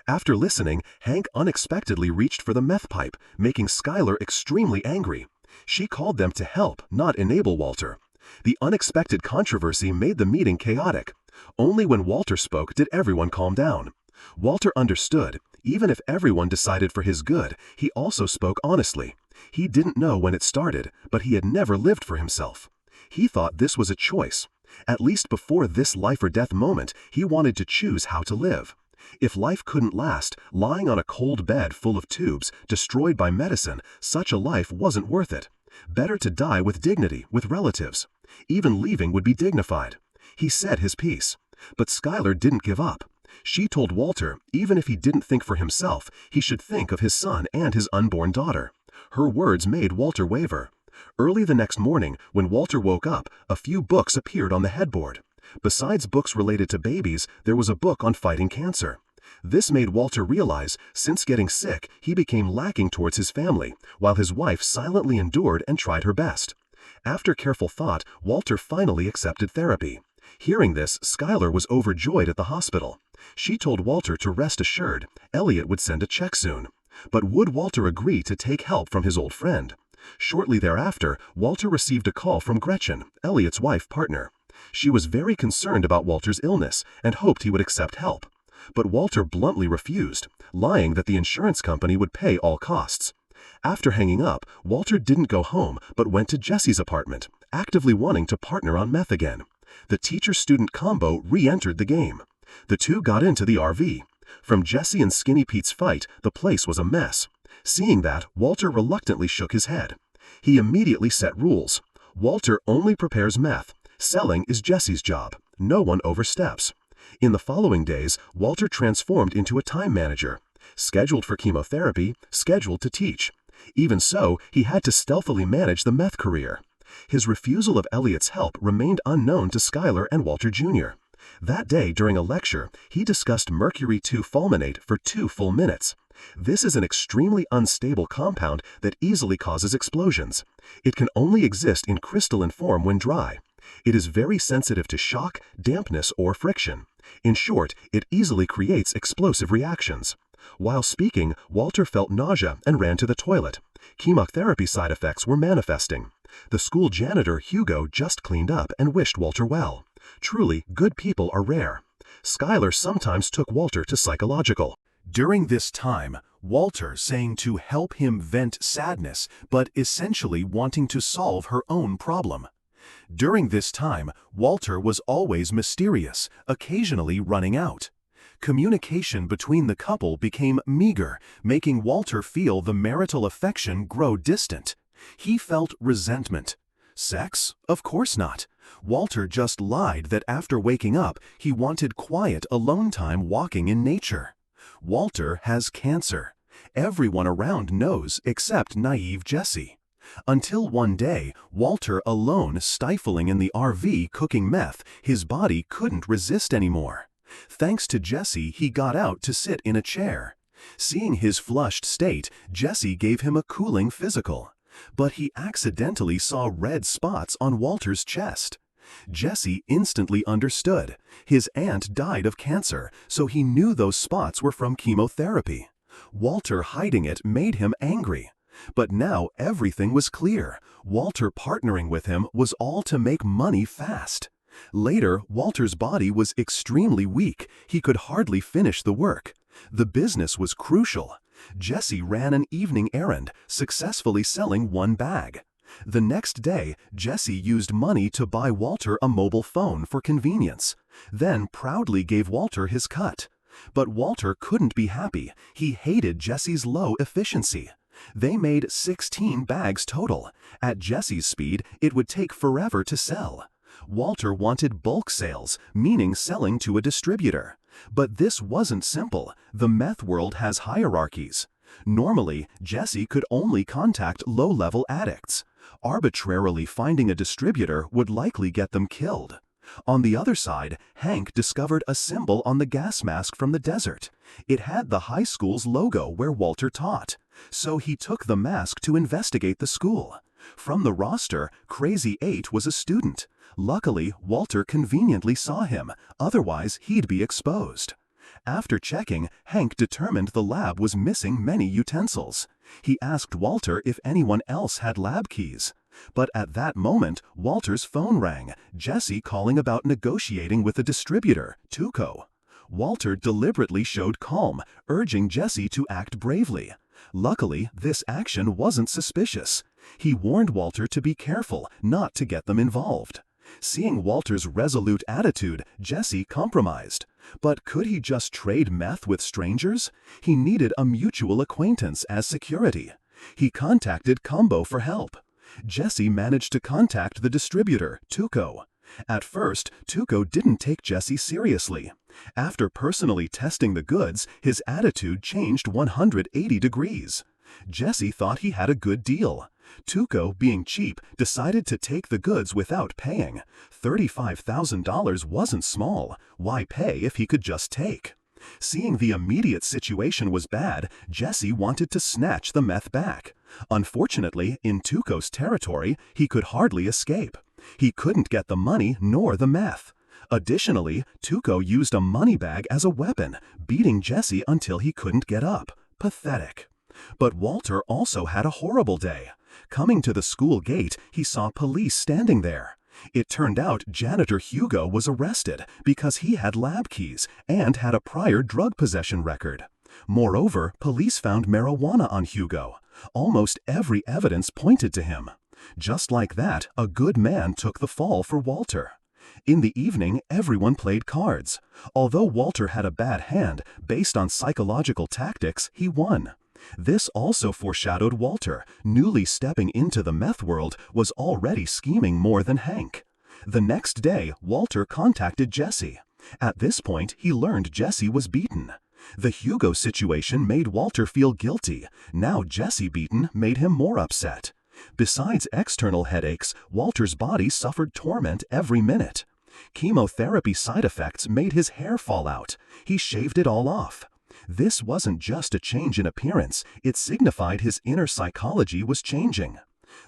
After listening, Hank unexpectedly reached for the meth pipe, making Skylar extremely angry. She called them to help, not enable Walter. The unexpected controversy made the meeting chaotic. Only when Walter spoke did everyone calm down. Walter understood. Even if everyone decided for his good, he also spoke honestly. He didn't know when it started, but he had never lived for himself. He thought this was a choice. At least before this life-or-death moment, he wanted to choose how to live. If life couldn't last, lying on a cold bed full of tubes, destroyed by medicine, such a life wasn't worth it. Better to die with dignity, with relatives. Even leaving would be dignified. He said his piece. But Skylar didn't give up. She told Walter, even if he didn't think for himself, he should think of his son and his unborn daughter. Her words made Walter waver. Early the next morning, when Walter woke up, a few books appeared on the headboard. Besides books related to babies, there was a book on fighting cancer. This made Walter realize, since getting sick, he became lacking towards his family, while his wife silently endured and tried her best. After careful thought, Walter finally accepted therapy. Hearing this, Skylar was overjoyed at the hospital. She told Walter to rest assured, Elliot would send a check soon. But would Walter agree to take help from his old friend? Shortly thereafter, Walter received a call from Gretchen, Elliot's wife-partner. She was very concerned about Walter's illness and hoped he would accept help. But Walter bluntly refused, lying that the insurance company would pay all costs. After hanging up, Walter didn't go home but went to Jesse's apartment, actively wanting to partner on meth again. The teacher-student combo re-entered the game. The two got into the RV. From Jesse and Skinny Pete's fight, the place was a mess. Seeing that, Walter reluctantly shook his head. He immediately set rules. Walter only prepares meth. Selling is Jesse's job. No one oversteps. In the following days, Walter transformed into a time manager. Scheduled for chemotherapy, scheduled to teach. Even so, he had to stealthily manage the meth career. His refusal of Elliot's help remained unknown to Skylar and Walter Jr. That day, during a lecture, he discussed mercury 2-fulminate for 2 full minutes. This is an extremely unstable compound that easily causes explosions. It can only exist in crystalline form when dry. It is very sensitive to shock, dampness, or friction. In short, it easily creates explosive reactions. While speaking, Walter felt nausea and ran to the toilet. Chemotherapy side effects were manifesting. The school janitor, Hugo, just cleaned up and wished Walter well. Truly, good people are rare. Skylar sometimes took Walter to psychological. During this time, Walter saying to help him vent sadness, but essentially wanting to solve her own problem. During this time, Walter was always mysterious, occasionally running out. Communication between the couple became meager, making Walter feel the marital affection grow distant. He felt resentment. Sex? Of course not. Walter just lied that after waking up, he wanted quiet alone time walking in nature. Walter has cancer. Everyone around knows except naive Jesse. Until one day, Walter alone stifling in the RV cooking meth, his body couldn't resist anymore. Thanks to Jesse, he got out to sit in a chair. Seeing his flushed state, Jesse gave him a cooling physical. But he accidentally saw red spots on Walter's chest. Jesse instantly understood. His aunt died of cancer, so he knew those spots were from chemotherapy. Walter hiding it made him angry. But now everything was clear. Walter partnering with him was all to make money fast. Later, Walter's body was extremely weak. He could hardly finish the work. The business was crucial. Jesse ran an evening errand, successfully selling one bag. The next day, Jesse used money to buy Walter a mobile phone for convenience, then proudly gave Walter his cut. But Walter couldn't be happy. He hated Jesse's low efficiency. They made 16 bags total. At Jesse's speed, it would take forever to sell. Walter wanted bulk sales, meaning selling to a distributor. But this wasn't simple. The meth world has hierarchies. Normally, Jesse could only contact low-level addicts. Arbitrarily finding a distributor would likely get them killed. On the other side, Hank discovered a symbol on the gas mask from the desert. It had the high school's logo where Walter taught. So he took the mask to investigate the school. From the roster, Crazy 8 was a student. Luckily, Walter conveniently saw him, otherwise he'd be exposed. After checking, Hank determined the lab was missing many utensils. He asked Walter if anyone else had lab keys. But at that moment, Walter's phone rang, Jesse calling about negotiating with a distributor, Tuco. Walter deliberately showed calm, urging Jesse to act bravely. Luckily, this action wasn't suspicious. He warned Walter to be careful, not to get them involved. Seeing Walter's resolute attitude, Jesse compromised. But could he just trade meth with strangers? He needed a mutual acquaintance as security. He contacted Combo for help. Jesse managed to contact the distributor, Tuco. At first, Tuco didn't take Jesse seriously. After personally testing the goods, his attitude changed 180 degrees. Jesse thought he had a good deal. Tuco, being cheap, decided to take the goods without paying. $35,000 wasn't small. Why pay if he could just take? Seeing the immediate situation was bad, Jesse wanted to snatch the meth back. Unfortunately, in Tuco's territory, he could hardly escape. He couldn't get the money nor the meth. Additionally, Tuco used a money bag as a weapon, beating Jesse until he couldn't get up. Pathetic. But Walter also had a horrible day. Coming to the school gate, he saw police standing there. It turned out janitor Hugo was arrested because he had lab keys and had a prior drug possession record. Moreover, police found marijuana on Hugo. Almost every evidence pointed to him. Just like that, a good man took the fall for Walter. In the evening, everyone played cards. Although Walter had a bad hand, based on psychological tactics, he won. This also foreshadowed Walter, newly stepping into the meth world, was already scheming more than Hank. The next day, Walter contacted Jesse. At this point, he learned Jesse was beaten. The Hugo situation made Walter feel guilty. Now Jesse beaten made him more upset. Besides external headaches, Walter's body suffered torment every minute. Chemotherapy side effects made his hair fall out. He shaved it all off. This wasn't just a change in appearance, it signified his inner psychology was changing.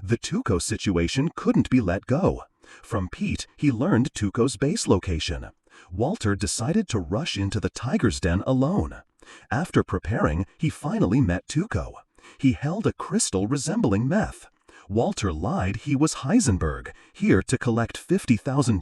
The Tuco situation couldn't be let go. From Pete, he learned Tuco's base location. Walter decided to rush into the tiger's den alone. After preparing, he finally met Tuco. He held a crystal resembling meth. Walter lied he was Heisenberg, here to collect $50,000,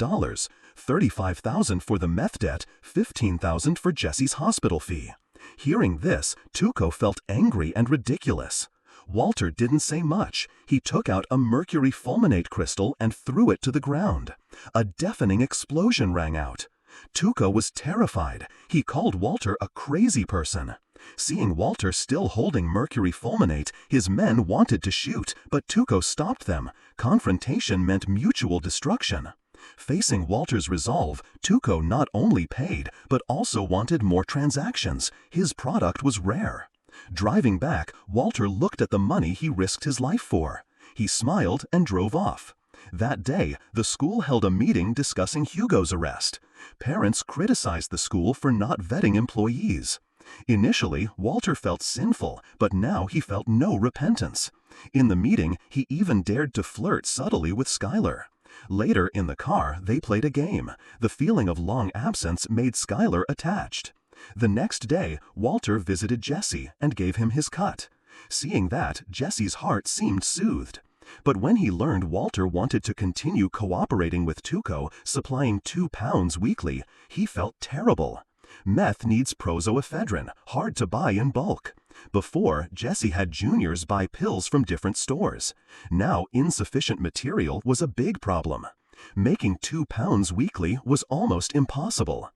$35,000 for the meth debt, $15,000 for Jesse's hospital fee. Hearing this, Tuco felt angry and ridiculous. Walter didn't say much. He took out a mercury fulminate crystal and threw it to the ground. A deafening explosion rang out. Tuco was terrified. He called Walter a crazy person. Seeing Walter still holding mercury fulminate, his men wanted to shoot, but Tuco stopped them. Confrontation meant mutual destruction. Facing Walter's resolve, Tuco not only paid, but also wanted more transactions. His product was rare. Driving back, Walter looked at the money he risked his life for. He smiled and drove off. That day, the school held a meeting discussing Hugo's arrest. Parents criticized the school for not vetting employees. Initially, Walter felt sinful, but now he felt no repentance. In the meeting, he even dared to flirt subtly with Skylar. Later, in the car, they played a game. The feeling of long absence made Skylar attached. The next day, Walter visited Jesse and gave him his cut. Seeing that, Jesse's heart seemed soothed. But when he learned Walter wanted to continue cooperating with Tuco, supplying 2 pounds weekly, he felt terrible. Meth needs prosoephedrine, hard to buy in bulk. Before, Jesse had juniors buy pills from different stores. Now, insufficient material was a big problem. Making 2 pounds weekly was almost impossible.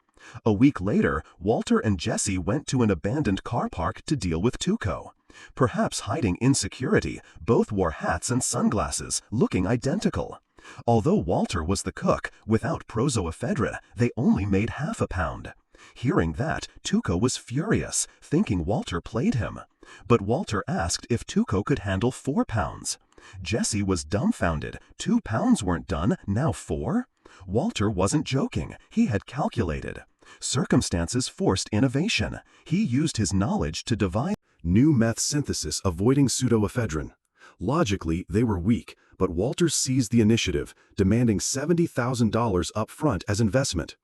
A week later, Walter and Jesse went to an abandoned car park to deal with Tuco. Perhaps hiding insecurity, both wore hats and sunglasses, looking identical. Although Walter was the cook, without prosoephedrine, they only made half a pound. Hearing that, Tuco was furious, thinking Walter played him. But Walter asked if Tuco could handle 4 pounds. Jesse was dumbfounded. 2 pounds weren't done, now 4? Walter wasn't joking. He had calculated. Circumstances forced innovation. He used his knowledge to devise new meth synthesis avoiding pseudoephedrine. Logically, they were weak, but Walter seized the initiative, demanding $70,000 up front as investment.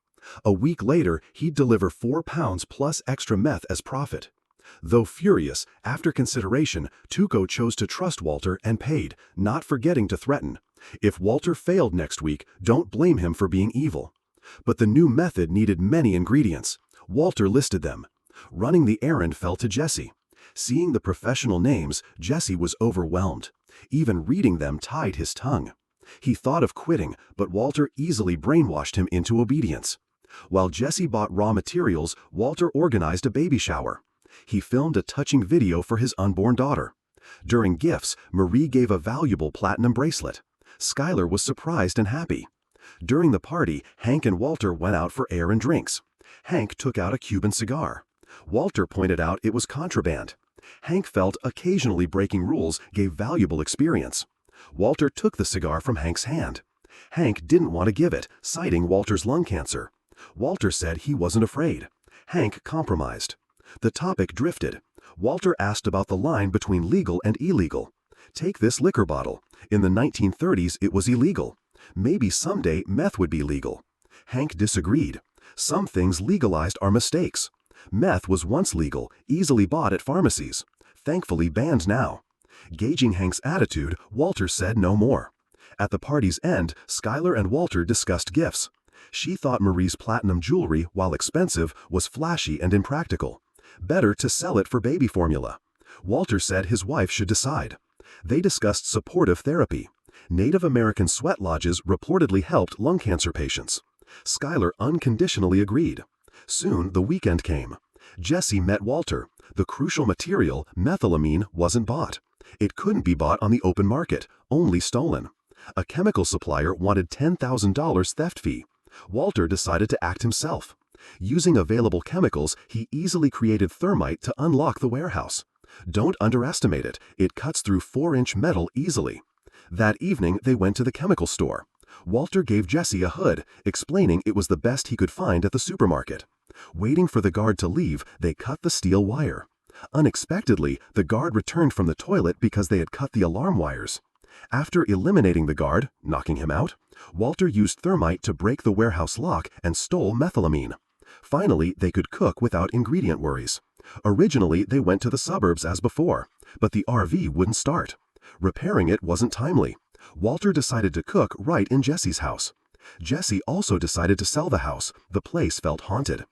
A week later, he'd deliver 4 pounds plus extra meth as profit. Though furious, after consideration, Tuco chose to trust Walter and paid, not forgetting to threaten. If Walter failed next week, don't blame him for being evil. But the new method needed many ingredients. Walter listed them. Running the errand fell to Jesse. Seeing the professional names, Jesse was overwhelmed. Even reading them tied his tongue. He thought of quitting, but Walter easily brainwashed him into obedience. While Jesse bought raw materials, Walter organized a baby shower. He filmed a touching video for his unborn daughter. During gifts, Marie gave a valuable platinum bracelet. Skylar was surprised and happy. During the party, Hank and Walter went out for air and drinks. Hank took out a Cuban cigar. Walter pointed out it was contraband. Hank felt occasionally breaking rules gave valuable experience. Walter took the cigar from Hank's hand. Hank didn't want to give it, citing Walter's lung cancer. Walter said he wasn't afraid. Hank compromised. The topic drifted. Walter asked about the line between legal and illegal. Take this liquor bottle. In the 1930s, it was illegal. Maybe someday meth would be legal. Hank disagreed. Some things legalized are mistakes. Meth was once legal, easily bought at pharmacies. Thankfully banned now. Gauging Hank's attitude, Walter said no more. At the party's end, Skylar and Walter discussed gifts. She thought Marie's platinum jewelry, while expensive, was flashy and impractical. Better to sell it for baby formula. Walter said his wife should decide. They discussed supportive therapy. Native American sweat lodges reportedly helped lung cancer patients. Skylar unconditionally agreed. Soon the weekend came. Jesse met Walter. The crucial material, methylamine, wasn't bought. It couldn't be bought on the open market, only stolen. A chemical supplier wanted $10,000 theft fee. Walter decided to act himself. Using available chemicals, he easily created thermite to unlock the warehouse. Don't underestimate it. It cuts through 4-inch metal easily. That evening, they went to the chemical store. Walter gave Jesse a hood, explaining it was the best he could find at the supermarket. Waiting for the guard to leave, they cut the steel wire. Unexpectedly, the guard returned from the toilet because they had cut the alarm wires. After eliminating the guard, knocking him out, Walter used thermite to break the warehouse lock and stole methylamine. Finally, they could cook without ingredient worries. Originally, they went to the suburbs as before, but the RV wouldn't start. Repairing it wasn't timely. Walter decided to cook right in Jesse's house. Jesse also decided to sell the house. The place felt haunted.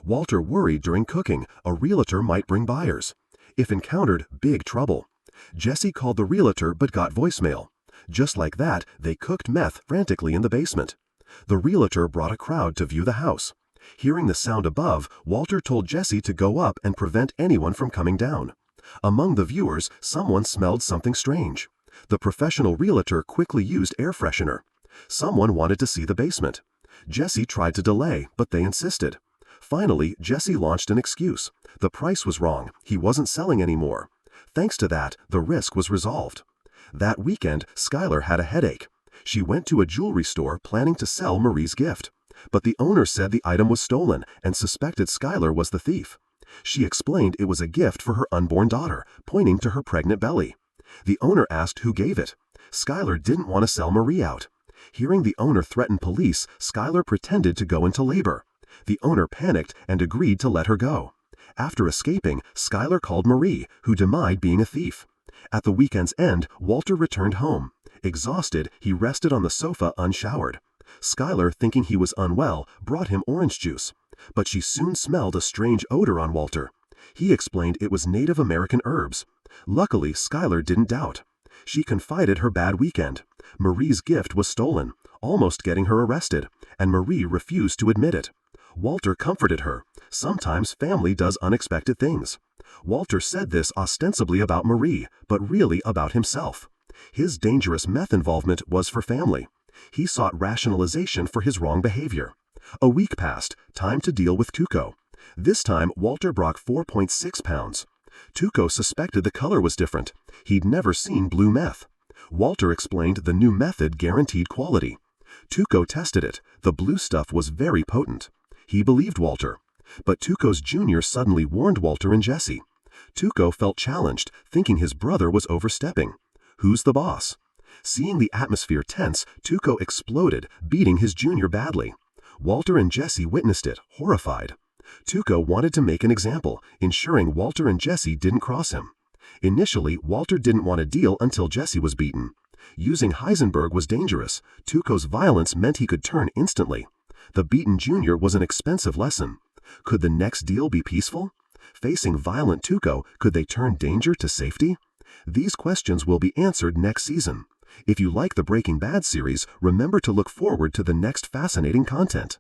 Walter worried during cooking a realtor might bring buyers. If encountered, big trouble. Jesse called the realtor but got voicemail. Just like that, they cooked meth frantically in the basement. The realtor brought a crowd to view the house. Hearing the sound above, Walter told Jesse to go up and prevent anyone from coming down. Among the viewers, someone smelled something strange. The professional realtor quickly used air freshener. Someone wanted to see the basement. Jesse tried to delay, but they insisted. Finally, Jesse launched an excuse. The price was wrong. He wasn't selling anymore. Thanks to that, the risk was resolved. That weekend, Skylar had a headache. She went to a jewelry store planning to sell Marie's gift. But the owner said the item was stolen and suspected Skylar was the thief. She explained it was a gift for her unborn daughter, pointing to her pregnant belly. The owner asked who gave it. Skylar didn't want to sell Marie out. Hearing the owner threaten police, Skylar pretended to go into labor. The owner panicked and agreed to let her go. After escaping, Skylar called Marie, who denied being a thief. At the weekend's end, Walter returned home. Exhausted, he rested on the sofa unshowered. Skylar, thinking he was unwell, brought him orange juice. But she soon smelled a strange odor on Walter. He explained it was Native American herbs. Luckily, Skylar didn't doubt. She confided her bad weekend. Marie's gift was stolen, almost getting her arrested, and Marie refused to admit it. Walter comforted her. Sometimes family does unexpected things. Walter said this ostensibly about Marie, but really about himself. His dangerous meth involvement was for family. He sought rationalization for his wrong behavior. A week passed, time to deal with Tuco. This time, Walter brought 4.6 pounds. Tuco suspected the color was different. He'd never seen blue meth. Walter explained the new method guaranteed quality. Tuco tested it. The blue stuff was very potent. He believed Walter. But Tuco's junior suddenly warned Walter and Jesse. Tuco felt challenged, thinking his brother was overstepping. Who's the boss? Seeing the atmosphere tense, Tuco exploded, beating his junior badly. Walter and Jesse witnessed it, horrified. Tuco wanted to make an example, ensuring Walter and Jesse didn't cross him. Initially, Walter didn't want to deal until Jesse was beaten. Using Heisenberg was dangerous. Tuco's violence meant he could turn instantly. The beaten junior was an expensive lesson. Could the next deal be peaceful? Facing violent Tuco, could they turn danger to safety? These questions will be answered next season. If you like the Breaking Bad series, remember to look forward to the next fascinating content.